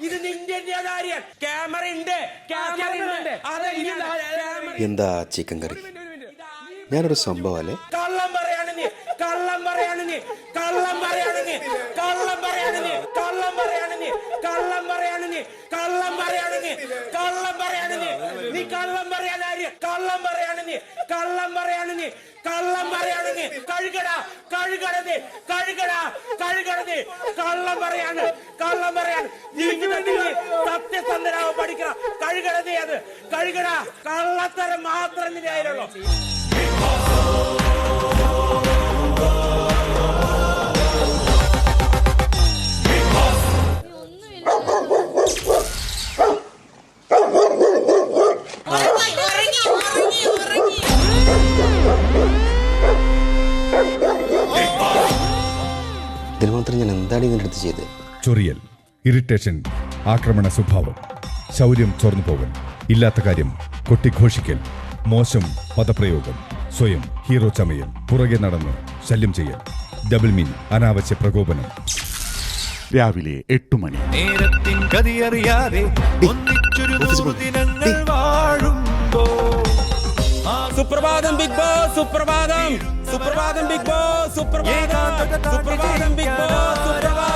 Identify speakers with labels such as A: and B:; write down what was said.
A: ഇത് നിന്റെ കാര്യം. ക്യാമറ ഉണ്ട്.
B: എന്താ ചിക്കൻ കറി? ഞാനൊരു സംഭവം അല്ലേ?
A: കള്ളം പറയാണ് നീ. സത്യസന്ധനാവ് പഠിക്കണം. കഴുകണതേ അത് കഴുകട. കള്ളത്തരം മാത്രം നിരായുള്ളൂ.
B: ഇതിന് മാത്രം ഞാൻ എന്താണ് ഇതിൻ്റെ അടുത്ത് ചെയ്തത്?
C: ചൊറിയൽ, ഇറിറ്റേഷൻ, ആക്രമണ സ്വഭാവം, ശൗര്യം ചോർന്നു പോകൽ, ഇല്ലാത്ത കാര്യം കൊട്ടിഘോഷിക്കൽ, മോശം പദപ്രയോഗം, സ്വയം ഹീറോ ചമയൽ, പുറകെ നടന്ന് ശല്യം ചെയ്യൽ, ഡബിൾ മീൻ, അനാവശ്യ പ്രകോപനം.
D: രാവിലെ 8 മണി.
E: നേരത്തിൻ ഗതിയറിയാതെ ഒന്നിച്ചൊരു ദിനങ്ങൾ വാഴുമ്പോ.
A: സുപ്രഭാതം ബിഗ് ബോസ്. സുപ്രഭാതം ബിഗ് ബോസ്. സുപ്രഭാതം ബിഗ് ബോസ്.